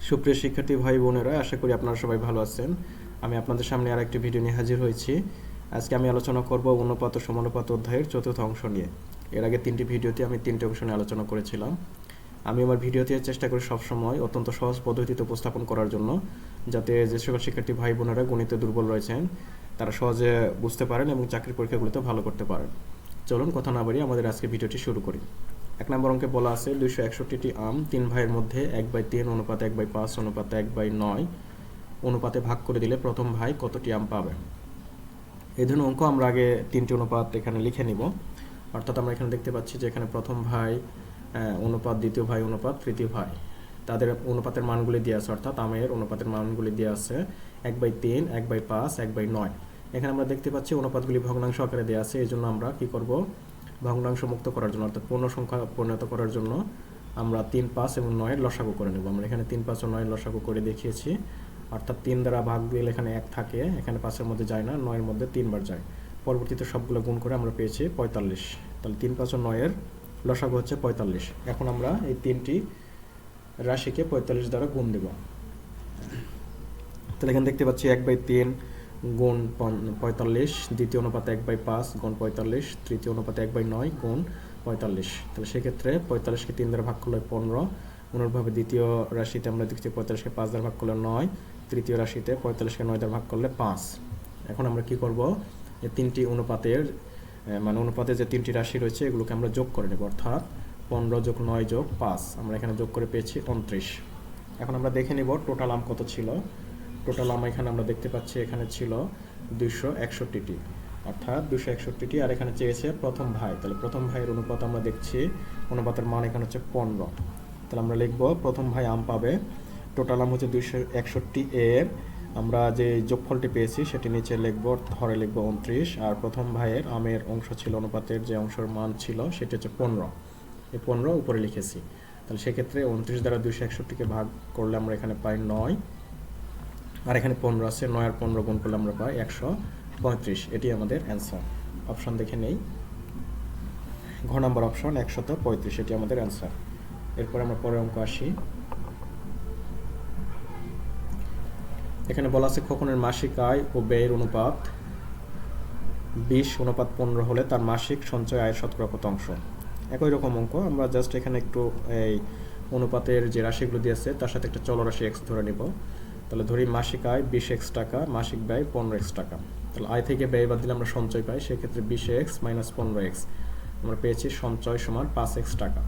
সুপ্রিয় শিক্ষার্থী ভাই বোনেরা, আশা করি আপনারা সবাই ভালো আছেন। আমি আপনাদের সামনে আর একটি ভিডিও নিয়ে হাজির হয়েছি। আজকে আমি আলোচনা করব অনুপাত ও সমানুপাত অধ্যায়ের চতুর্থ অংশ নিয়ে। এর আগে তিনটি ভিডিওতে আমি তিনটি অংশ নিয়ে আলোচনা করেছিলাম। আমি আমার ভিডিওতে চেষ্টা করি সবসময় অত্যন্ত সহজ পদ্ধতিতে উপস্থাপন করার জন্য, যাতে যে সকল শিক্ষার্থী ভাই বোনেরা গণিতে দুর্বল রয়েছেন তারা সহজে বুঝতে পারেন এবং চাকরির পরীক্ষাগুলোতে ভালো করতে পারেন। চলুন কথা না বাড়িয়ে আমাদের আজকে ভিডিওটি শুরু করি। 1 নম্বর অঙ্কে বলা আছে 261টি আম 3 ভাইয়ের মধ্যে 1/3 অনুপাত 1/5 অনুপাত 1/9 অনুপাতে ভাগ করে দিলে প্রথম ভাই কতটি আম পাবে। এই ধরনের অঙ্ক আমরা আগে তিনটি অনুপাত এখানে লিখে নিব। অর্থাৎ আমরা এখানে দেখতে পাচ্ছি যে এখানে প্রথম ভাই অনুপাত, দ্বিতীয় ভাই অনুপাত, তৃতীয় ভাই, তাদের অনুপাতের মানগুলি দেওয়া আছে। অর্থাৎ আমের অনুপাতের মানগুলি দেওয়া আছে 1/3, 1/5, 1/9। এখানে আমরা দেখতে পাচ্ছি অনুপাতগুলি ভগ্নাংশ আকারে দেওয়া আছে। এই জন্য আমরা কি করব, ভগ্নাংশ মুক্ত করার জন্য অর্থাৎ পূর্ণ সংখ্যা পরিণত করার জন্য আমরা 3, 5 এবং 9 এর লসাগু করে নেব। আমরা এখানে 3, 5 ও 9 এর লসাগু করে দেখিয়েছি। অর্থাৎ 3 দ্বারা ভাগ দিলে এখানে 1 থাকে, এখানে 5 এর মধ্যে যায় না, 9 এর মধ্যে 3 বার যায়। পরবর্তীতে সবগুলো গুণ করে আমরা পেয়েছি 45। তাহলে 3, 5 ও 9 এর লসাগু হচ্ছে 45। এখন আমরা এই তিনটি রাশিকে 45 দ্বারা গুণ দেব। তাহলে এখানে দেখতে পাচ্ছি 1/3 গুণ 45, দ্বিতীয় অনুপাত 1/5 গুণ 45, তৃতীয় অনুপাত 1/9 গুণ 45। তাহলে সেক্ষেত্রে 45কে 3 দ্বারা ভাগ করলে 15। অনুরূপভাবে দ্বিতীয় রাশিতে আমরা দেখছি 45কে 5 দ্বারা ভাগ করলে 9, তৃতীয় রাশিতে 45কে 9 দ্বারা ভাগ করলে 5। এখন আমরা কি করব, এই তিনটি অনুপাতের অনুপাতে যে তিনটি রাশি রয়েছে এগুলোকে আমরা যোগ করে নেব। অর্থাৎ 15 যোগ 9 যোগ 5 আমরা এখানে যোগ করে পেয়েছি 29। এখন আমরা দেখে নেব টোটাল আম কত ছিল। টোটাল আম এখানে আমরা দেখতে পাচ্ছি এখানে ছিল 261টি, অর্থাৎ 261টি। আর এখানে চেয়েছে প্রথম ভাই, তাহলে প্রথম ভাইয়ের অনুপাত আমরা দেখছি, অনুপাতের মান এখানে হচ্ছে 15। তাহলে আমরা লিখব প্রথম ভাই আম পাবে, টোটাল আম হচ্ছে 261 এর আমরা যে যোগফলটি পেয়েছি সেটি নিচে লিখব, ধরে লিখব 29। আর প্রথম ভাইয়ের আমের অংশ ছিল, অনুপাতের যে অংশের মান ছিল সেটি হচ্ছে 15, এই 15 উপরে লিখেছি। তাহলে সেক্ষেত্রে 29 দ্বারা 261কে ভাগ করলে আমরা এখানে পাই 9, আর এখানে 15 আছে, 9 আর 15 গুণ করলে আমরা পাই 135। এটি আমাদের অ্যান্সার। অপশন দেখে নেই, ঘ নম্বর অপশন 135, এটি আমাদের অ্যান্সার। এরপর আমরা পরের অঙ্ক আসি। এখানে বলা আছে খোকনের মাসিক আয় ও ব্যয়ের অনুপাত 20:15 হলে তার মাসিক সঞ্চয় আয়ের শতকরা কত অংশ। একই রকম অঙ্ক, আমরা জাস্ট এখানে একটু এই অনুপাতের যে রাশিগুলো দিয়েছে তার সাথে একটা চলরাশি x ধরে নিব। তাহলে ধরি মাসিক আয় 20x টাকা, মাসিক ব্যয় 15x টাকা। তাহলে আয় থেকে ব্যয় বাদ দিলে আমরা সঞ্চয় পাই, সেক্ষেত্রে 20x - 15x আমরা পেয়েছি সঞ্চয় সমান 5x টাকা।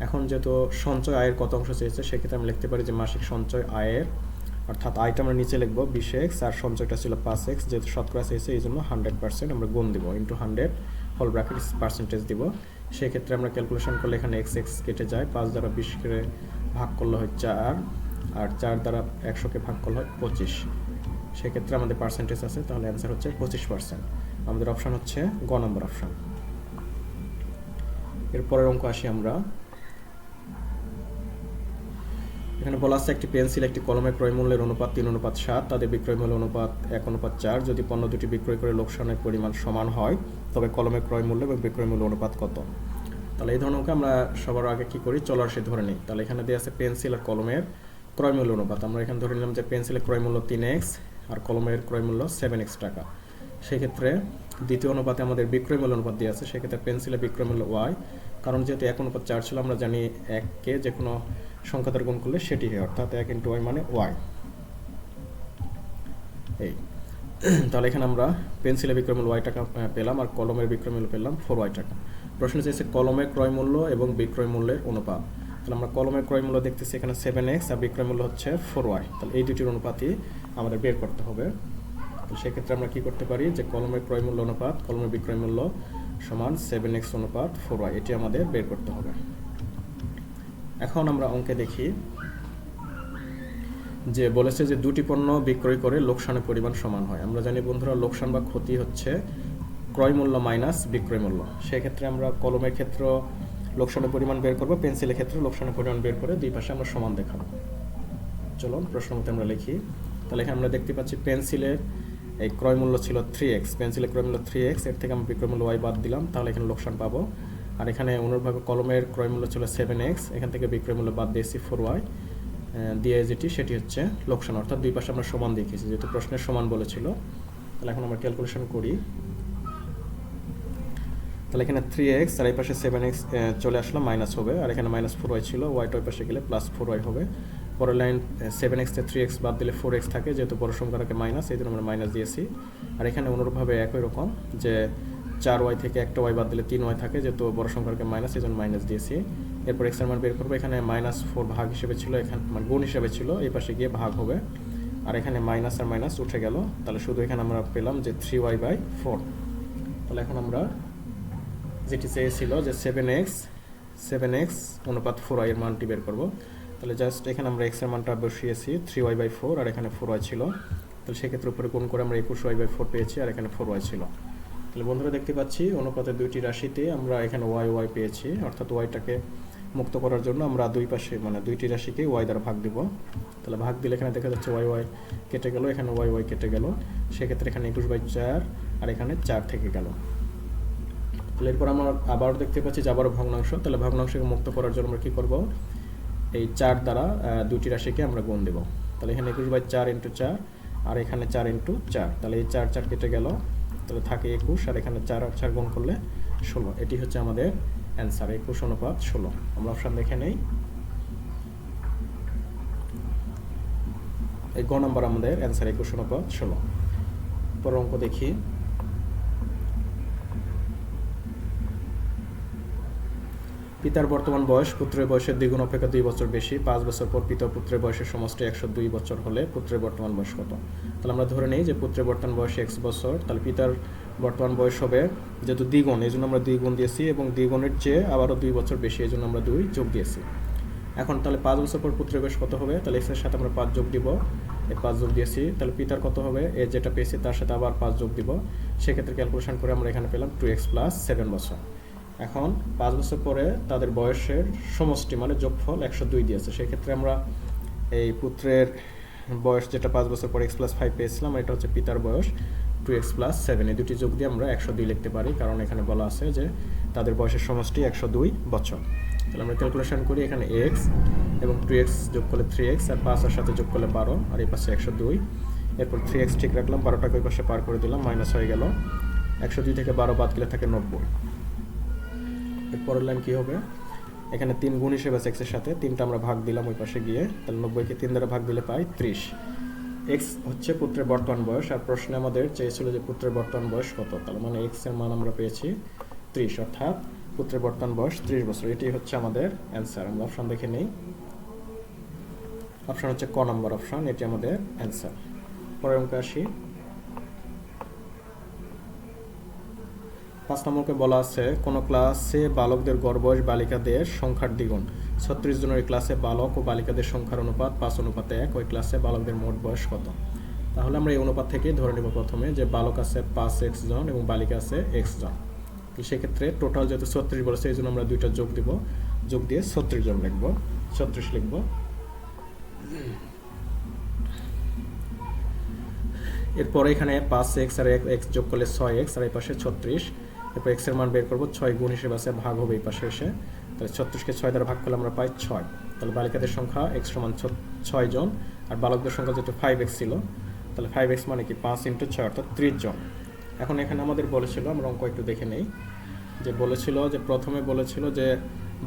এখন যেহেতু সঞ্চয় আয়ের কত অংশ চেয়েছে, সেক্ষেত্রে আমি লিখতে পারি যে মাসিক সঞ্চয় আয়ের, অর্থাৎ আয়টা আমরা নিচে লিখবো 20x আর সঞ্চয়টা ছিল 5x, যেহেতু শতকরা চেয়েছে এই জন্য 100% আমরা গুণ দিব, ইন্টু 100 হোল ব্র্যাকেট পার্সেন্টেজ দিব। সেক্ষেত্রে আমরা ক্যালকুলেশন করলে এখানে x কেটে যায়, 5 দ্বারা 20 করে ভাগ করলে হয় 4, আর 4 দ্বারা 100কে ভাগ করলে হয় 25। সেক্ষেত্রে আমাদের পার্সেন্টেজ আছে, তাহলে অ্যান্সার হচ্ছে 25%। আমাদের অপশন হচ্ছে গ নম্বর অপশন। এরপরের অঙ্ক আসি আমরা। এখানে বলা আছে একটি পেন্সিল একটি কলমের ক্রয় মূল্যের অনুপাত 3:7, তাদের বিক্রয় মূল্য অনুপাত 1:4। যদি পণ্য দুটি বিক্রয় করে লোকসানের পরিমাণ সমান হয় তবে কলমের ক্রয় মূল্য এবং বিক্রয় মূল্য অনুপাত কত। তাহলে এই ধরনের আমরা সবার আগে কি করি, চলরাশি ধরে নিই। তাহলে এখানে দেওয়া আছে পেন্সিল আর কলমের ক্রয় মূল্য অনুপাত। আমরা এখানে ধরে নিলাম যে পেন্সিলের ক্রয় মূল্য 3x আর কলমের ক্রয় মূল্য 7x টাকা। সেক্ষেত্রে দ্বিতীয় অনুপাতে আমাদের বিক্রয় মূল্য অনুপাত দেওয়া আছে, সেক্ষেত্রে পেন্সিলের বিক্রয় মূল্য y, কারণ যেহেতু 1:4 ছিল আমরা জানি 1কে যে কোনো সংখ্যা দ্বারা গুণ করলে সেটি হয়, অর্থাৎ 1 × y মানে y। এই তাহলে এখানে আমরা পেন্সিলের বিক্রয় মূল্য y টাকা পেলাম আর কলমের বিক্রয় মূল্য পেলাম 4y টাকা। প্রশ্ন চেয়েছে কলমের ক্রয় মূল্য এবং বিক্রয় মূল্যের অনুপাত। তাহলে আমরা কলমের ক্রয় মূল্য দেখতেছি এখানে 7x আর বিক্রয় মূল্য হচ্ছে 4y। তাহলে এই দুটির অনুপাতই আমাদের বের করতে হবে। তো সেক্ষেত্রে আমরা কি করতে পারি যে কলমের ক্রয় মূল্য অনুপাত কলমের বিক্রয় মূল্য সমান 7x অনুপাত 4y, এটি আমাদের বের করতে হবে। এখন আমরা অঙ্কে দেখি যে বলেছে যে দুটি পণ্য বিক্রয় করে লোকসানের পরিমাণ সমান হয়। আমরা জানি বন্ধুরা লোকসান বা ক্ষতি হচ্ছে ক্রয় মূল্য মাইনাস বিক্রয় মূল্য। সেক্ষেত্রে আমরা কলমের ক্ষেত্রে লোকসানের পরিমাণ বের করব, পেন্সিলের ক্ষেত্রে লোকসানের পরিমাণ বের করে দুই পাশে আমরা সমান দেখাবো। চলুন প্রশ্ন মতে আমরা লিখি। তাহলে এখানে আমরা দেখতে পাচ্ছি পেন্সিলের এই ক্রয় মূল্য ছিল 3x, পেন্সিলের ক্রয় মূল্য 3x, এর থেকে আমরা বিক্রয় মূল্য y বাদ দিলাম, তাহলে এখানে লোকসান পাবো। আর এখানে অনুরূপভাবে কলমের ক্রয় মূল্য ছিল 7x, এখান থেকে বিক্রয় মূল্য বাদ দিয়েছি 4y। দিয়ে যেটি সেটি হচ্ছে লোকসান, অর্থাৎ দুই পাশে আমরা সমান দেখিয়েছি যেহেতু প্রশ্নের সমান বলেছিল। তাহলে এখন আমরা ক্যালকুলেশন করি। তাহলে এখানে 3x আর এই পাশে 7x চলে আসলো, মাইনাস হবে, আর এখানে -4y ছিল, ওয়াইটা ওই পাশে গেলে +4y হবে। পরের লাইন 7x থেকে 3x বাদ দিলে 4x থাকে, যেহেতু বড় সংখ্যাটাকে মাইনাস, এই জন্য আমরা মাইনাস দিয়েছি। আর এখানে অনুরূপভাবে একই রকম যে 4y থেকে একটা y বাদ দিলে 3y থাকে, যেহেতু বড় সংখ্যাটাকে মাইনাস, এই জন্য মাইনাস দিয়েছি। এরপর x এর মান বের করবো, এখানে -4 ভাগ হিসেবে ছিল, এখানে মানে গুণ হিসেবে ছিল, এই পাশে গিয়ে ভাগ হবে, আর এখানে মাইনাস আর মাইনাস উঠে গেল। তাহলে শুধু এখানে আমরা পেলাম যে 3y/4। তাহলে এখন আমরা যেটি চেয়েছিল যে 7x অনুপাত 4y এর মানটি বের করব। তাহলে জাস্ট এখানে আমরা x এর মানটা বসিয়েছি 3y/4, আর এখানে 4y ছিল। তাহলে সেক্ষেত্রে উপরে গুণ করে আমরা 21y/4 পেয়েছি, আর এখানে 4y ছিল। তাহলে বন্ধুরা দেখতে পাচ্ছি অনুপাতের দুইটি রাশিতে আমরা এখানে y পেয়েছি, অর্থাৎ yটাকে মুক্ত করার জন্য আমরা দুই পাশে মানে দুইটি রাশিকে y দ্বারা ভাগ দিব। তাহলে ভাগ দিলে এখানে দেখা যাচ্ছে y কেটে গেল, এখানে y কেটে গেল, সেক্ষেত্রে এখানে 21/4 আর এখানে 4 থেকে গেল। তাহলে এরপর আমরা আবার দেখতে পাচ্ছি যে আবারও ভগ্নাংশ। তাহলে ভগ্নাংশকে মুক্ত করার জন্য আমরা কী করব, এই 4 দ্বারা দুটি রাশিকে আমরা গুণ দেব। তাহলে এখানে 21/4 × 4 আর এখানে 4 × 4, তাহলে এই 4 কেটে গেল, তাহলে থাকে 21, আর এখানে 4 আর 4 গুণ করলে 16। এটি হচ্ছে আমাদের অ্যান্সার, 21:16। আমরা অপশান দেখে নেই, এই গ নাম্বার আমাদের অ্যান্সার 21:16। পরের অঙ্ক দেখি। পিতার বর্তমান বয়স পুত্রের বয়সের দ্বিগুণ অপেক্ষা 2 বছর বেশি। 5 বছর পর পিতা পুত্রের বয়সের সমষ্টি 102 বছর হলে পুত্রের বর্তমান বয়স কত? তাহলে আমরা ধরে নিই যে পুত্রের বর্তমান বয়স x বছর, তাহলে পিতার বর্তমান বয়স হবে যেহেতু দ্বিগুণ, এই জন্য আমরা 2 গুণ দিয়েছি, এবং দ্বিগুণের চেয়ে আবারও 2 বছর বেশি, এই জন্য আমরা 2 যোগ দিয়েছি। এখন তাহলে 5 বছর পর পুত্রের বয়স কত হবে? তাহলে x এর সাথে আমরা 5 যোগ দিব, এই 5 যোগ দিয়েছি। তাহলে পিতার কত হবে? এ যেটা পেয়েছি তার সাথে আবার 5 যোগ দিব, সেক্ষেত্রে ক্যালকুলেশন করে আমরা এখানে পেলাম 2x + 7 বছর। এখন 5 বছর পরে তাদের বয়সের সমষ্টি মানে যোগফল 102 দিয়েছে, সেক্ষেত্রে আমরা এই পুত্রের বয়স যেটা 5 বছর পরে x + 5 পেয়েছিলাম, এটা হচ্ছে পিতার বয়স 2x + 7, এই দুটি যোগ দিয়ে আমরা 102 লিখতে পারি, কারণ এখানে বলা আছে যে তাদের বয়সের সমষ্টি 102 বছর। তাহলে আমরা ক্যালকুলেশন করি, এখানে x এবং 2x যোগ করলে 3x, আর 5 এর সাথে যোগ করলে 12, আর এই পাশে 102। এরপর 3x ঠিক রাখলাম, 12টাকে ওই পাশে পার করে দিলাম, মাইনাস হয়ে গেল, 102 থেকে 12 বাদ গেলে থাকে 90। এরপরের লাইন কী হবে? এখানে 3 গুণ হিসেবে আছে x এর সাথে, 3টা আমরা ভাগ দিলাম ওই পাশে গিয়ে, তাহলে 90কে 3 দ্বারা ভাগ দিলে পাই 30। x হচ্ছে পুত্রের বর্তমান বয়স, আর প্রশ্নে আমাদের চেয়েছিল যে পুত্রের বর্তমান বয়স কত, তাহলে মানে x এর মান আমরা পেয়েছি 30, অর্থাৎ পুত্রের বর্তমান বয়স 30 বছর। এটি হচ্ছে আমাদের অ্যান্সার। আমরা অপশন দেখে নেই, অপশন হচ্ছে ক নম্বর অপশন, এটি আমাদের অ্যান্সার। পরের অঙ্কে আসি। 5 নম্বরকে বলা আছে কোনো ক্লাসে বালকদের গড় বয়স বালিকাদের সংখ্যার দ্বিগুণ। 36 জনের ক্লাসে বালক ও বালিকাদের সংখ্যার অনুপাত 5:1, ওই ক্লাসে বালকদের মোট বয়স কত? তাহলে আমরা এই অনুপাত থেকে ধরে নেব প্রথমে যে বালক আছে 5x জন এবং বালিকা আছে x জন। সেক্ষেত্রে টোটাল যেহেতু 36 বলেছে, এই জন্য আমরা দুইটা যোগ দিব, যোগ দিয়ে 36 জন লিখব, 36 লিখব। এরপরে এখানে 5x আর x যোগ করলে 6x, আর এই পাশে 36। এরপর x এর মান বের করবো, 6 গুণ হিসেবে আছে, ভাগ হবে এই পাশে এসে, তাহলে 36কে 6 দ্বারা ভাগ করলে আমরা পাই 6। তাহলে বালিকাদের সংখ্যা x সমান 6 জন, আর বালকদের সংখ্যা যেহেতু 5x ছিল, তাহলে 5x মানে কি 5 × 6 অর্থাৎ 30 জন। এখন এখানে আমাদের বলেছিল, আমরা অঙ্ক একটু দেখে নেই, যে বলেছিল যে প্রথমে বলেছিল যে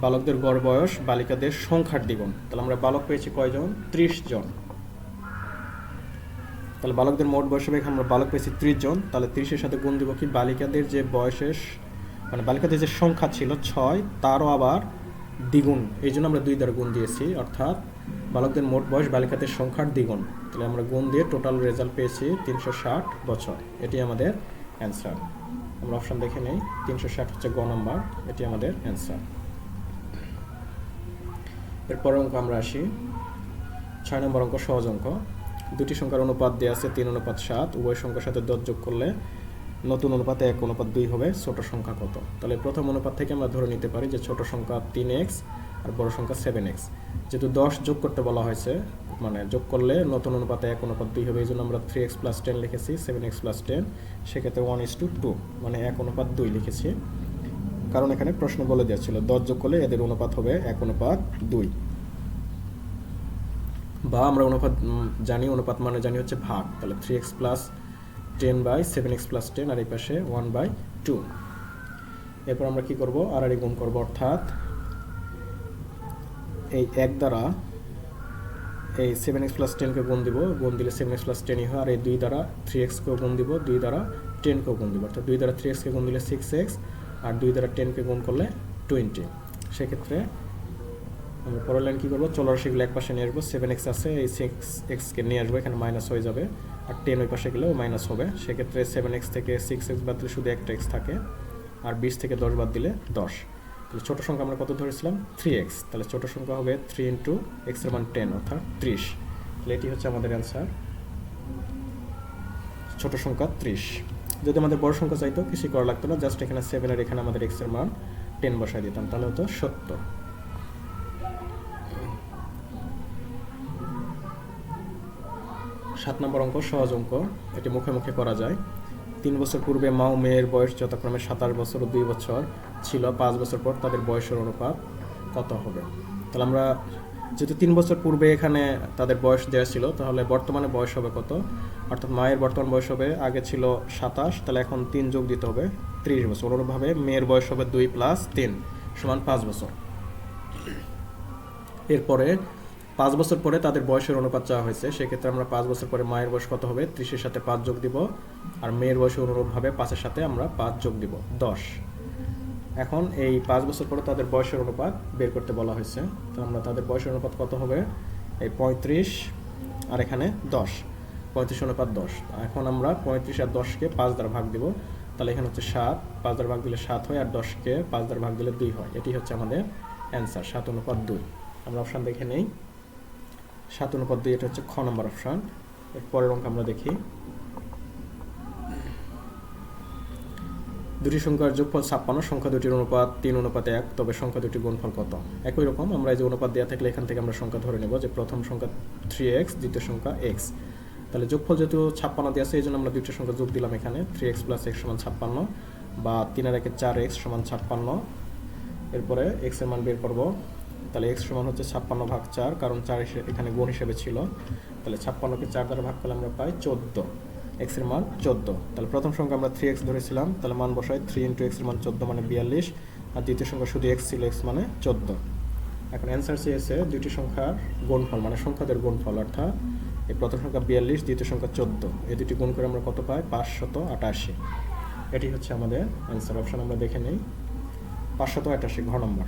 বালকদের গড় বয়স বালিকাদের সংখ্যার দ্বিগুণ। তাহলে আমরা বালক পেয়েছি কয়জন? 30 জন। তাহলে বালকদের মোট বয়স হবে, এখানে আমরা বালক পেয়েছি 30 জন, তাহলে 30-এর সাথে গুণ দিব কি বালিকাদের যে বয়সের মানে বালিকাদের যে সংখ্যা ছিল 6, তারও আবার দ্বিগুণ, এই জন্য আমরা 2 দ্বারা গুণ দিয়েছি, অর্থাৎ বালকদের মোট বয়স বালিকাদের সংখ্যার দ্বিগুণ। তাহলে আমরা গুণ দিয়ে টোটাল রেজাল্ট পেয়েছি 360 বছর, এটি আমাদের অ্যান্সার। আমরা অপশন দেখে নেই, 360 হচ্ছে গ নাম্বার, এটি আমাদের অ্যান্সার। এরপর অঙ্ক আমরা আসি 6 নম্বর অঙ্ক, সহজ অঙ্ক। দুটি সংখ্যার অনুপাত দেওয়া আছে 3:7, উভয় সংখ্যার সাথে 10 যোগ করলে নতুন অনুপাতে 1:2 হবে, ছোট সংখ্যা কত? তাহলে প্রথম অনুপাত থেকে আমরা ধরে নিতে পারি যে ছোট সংখ্যা 3x আর বড় সংখ্যা 7x। যেহেতু 10 যোগ করতে বলা হয়েছে, মানে যোগ করলে নতুন অনুপাতে 1:2 হবে, এই জন্য আমরা 3x + 10 লিখেছি, 7x + 10, সেক্ষেত্রে 1:2 মানে 1:2 লিখেছি, কারণ এখানে প্রশ্ন বলে দেওয়া ছিল 10 যোগ করলে এদের অনুপাত হবে 1:2। বা আমরা অনুপাত জানি, অনুপাত মানে জানি হচ্ছে ভাগ, তাহলে 3x প্লাস 10/7x প্লাস 10, আর এই পাশে 1/2। এরপর আমরা কি করব, আর গুণ করব, অর্থাৎ এই 1 দ্বারা এই 7x প্লাস 10কে গুণ দিব, গুণ দিলে 7x প্লাস 10ই হয়, আর এই 2 দ্বারা 3xকেও গুণ দিব, 2 দ্বারা 10কেও গুণ দিব, অর্থাৎ 2 দ্বারা 3xকে গুণ দিলে 6x, আর 2 দ্বারা 10কে গুণ করলে 20। সেক্ষেত্রে আমরা পরের লাইন কী করবো, চলরাশিগুলো এক পাশে নিয়ে আসবো, 7x আছে, এই 6xকে নিয়ে আসবো, এখানে মাইনাস হয়ে যাবে, আর 10 ওই পাশে গেলেও মাইনাস হবে। সেক্ষেত্রে 7x থেকে 6x বাদ দিলে শুধু একটা x থাকে, আর 20 থেকে 10 বাদ দিলে 10। তাহলে ছোটো সংখ্যা আমরা কত ধরেছিলাম, 3x, তাহলে ছোটো সংখ্যা হবে 3 × x এর মান 10, অর্থাৎ 30। তাহলে এটি হচ্ছে আমাদের অ্যান্সার, ছোটো সংখ্যা 30। যদি আমাদের বড় সংখ্যা চাইতো কিছু করা লাগতো না, জাস্ট এখানে 7 আর এখানে আমাদের x এর মান 10 বসাই দিতাম, তাহলে হতো 70। 7 নম্বর অঙ্ক, সহজ অঙ্ক, এটি মুখে মুখে করা যায়। 3 বছর পূর্বে মা ও মেয়ের বয়স যথাক্রমে 27 বছর ও 2 বছর ছিল, 5 বছর পর তাদের বয়সের অনুপাত কত হবে? তাহলে আমরা যেহেতু 3 বছর পূর্বে এখানে তাদের বয়স দেওয়া ছিল, তাহলে বর্তমানে বয়স হবে কত, অর্থাৎ মায়ের বর্তমান বয়স হবে, আগে ছিল 27, তাহলে এখন 3 যোগ দিতে হবে, 30 বছর। অনুরূপভাবে মেয়ের বয়স হবে 2 + 3 = 5 বছর। এরপরে 5 বছর পরে তাদের বয়সের অনুপাত চাওয়া হয়েছে, সেক্ষেত্রে আমরা 5 বছর পরে মায়ের বয়স কত হবে, 30-এর সাথে 5 যোগ দিব, আর মেয়ের বয়সের অনুরূপভাবে 5-এর সাথে আমরা 5 যোগ দিব, 10। এখন এই 5 বছর পরে তাদের বয়সের অনুপাত বের করতে বলা হয়েছে, তো আমরা তাদের বয়সের অনুপাত কত হবে, এই 35 আর এখানে 10, 35:10। এখন আমরা 35 আর 10কে 5 দ্বারা ভাগ দিব, তাহলে এখানে হচ্ছে 7, 5 দ্বারা ভাগ দিলে 7 হয়, আর 10কে 5 দ্বারা ভাগ দিলে 2 হয়। এটি হচ্ছে আমাদের অ্যান্সার, 7:2। আমরা অপশান দেখে নেই, 7:2, এটা হচ্ছে খ নম্বর অপশান। এর পরের অঙ্ক আমরা দেখি, দুটি সংখ্যার যোগফল 56, সংখ্যা দুটির অনুপাত 3:1, তবে সংখ্যা দুটির গুণফল কত? একই রকম আমরা এই যে অনুপাত দেওয়া থাকলে এখান থেকে আমরা সংখ্যা ধরে নেব, যে প্রথম সংখ্যা 3x, দ্বিতীয় সংখ্যা x। তাহলে যোগফল যেহেতু 56 দেওয়া আছে, এই জন্য আমরা দুইটা সংখ্যা যোগ দিলাম এখানে, 3x + x = 56, বা 3 আর 1 4x = 56। এরপরে x এর মান বের করব, তাহলে x সমান হচ্ছে 56/4, কারণ 4 এখানে গুণ হিসেবে ছিল, তাহলে 56কে 4 দ্বারা ভাগ করলে আমরা পাই 14, x এর মান 14। তাহলে প্রথম সংখ্যা আমরা 3x ধরেছিলাম, তাহলে মান বসাই, 3 × x এর মান 14 মানে 42, আর দ্বিতীয় সংখ্যা শুধু x ছিল, x মানে 14। এখন অ্যান্সার চেয়েছে দুইটি সংখ্যার গুণফল, মানে সংখ্যাদের গুণফল, অর্থাৎ এই প্রথম সংখ্যা 42, দ্বিতীয় সংখ্যা 14, এই দুটি গুণ করে আমরা কত পাই, 588। এটি হচ্ছে আমাদের অ্যান্সার। অপশন আমরা দেখে নেই, 588, ঘ নম্বর।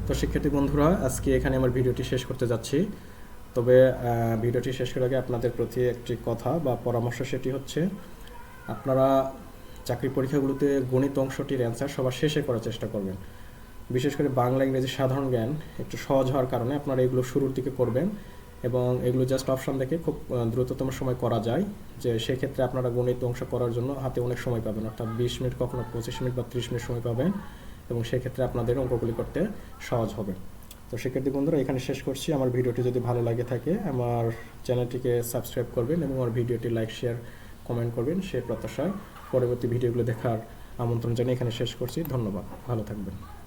তো শিক্ষার্থী বন্ধুরা, আজকে এখানে আমার ভিডিওটি শেষ করতে যাচ্ছি। তবে ভিডিওটি শেষ করার আগে আপনাদের প্রতি একটি কথা বা পরামর্শ, সেটি হচ্ছে আপনারা চাকরি পরীক্ষাগুলোতে গণিত অংশটির অ্যান্সার সবার শেষে করার চেষ্টা করবেন। বিশেষ করে বাংলা, ইংরেজি, সাধারণ জ্ঞান একটু সহজ হওয়ার কারণে আপনারা এগুলো শুরুর দিকে করবেন, এবং এগুলো জাস্ট অপশান দেখে খুব দ্রুততম সময় করা যায়, যে সেক্ষেত্রে আপনারা গণিত অংশ করার জন্য হাতে অনেক সময় পাবেন, অর্থাৎ 20 মিনিট, কখনো 25 মিনিট বা 30 মিনিট সময় পাবেন, এবং সেক্ষেত্রে আপনাদের অঙ্কগুলি করতে সহজ হবে। তো শিক্ষার্থী বন্ধুরা, এখানে শেষ করছি। আমার ভিডিওটি যদি ভালো লাগে থাকে, আমার চ্যানেলটিকে সাবস্ক্রাইব করবেন, এবং আমার ভিডিওটি লাইক, শেয়ার, কমেন্ট করবেন, সেই প্রত্যাশায় পরবর্তী ভিডিওগুলো দেখার আমন্ত্রণ জানিয়ে এখানে শেষ করছি। ধন্যবাদ, ভালো থাকবেন।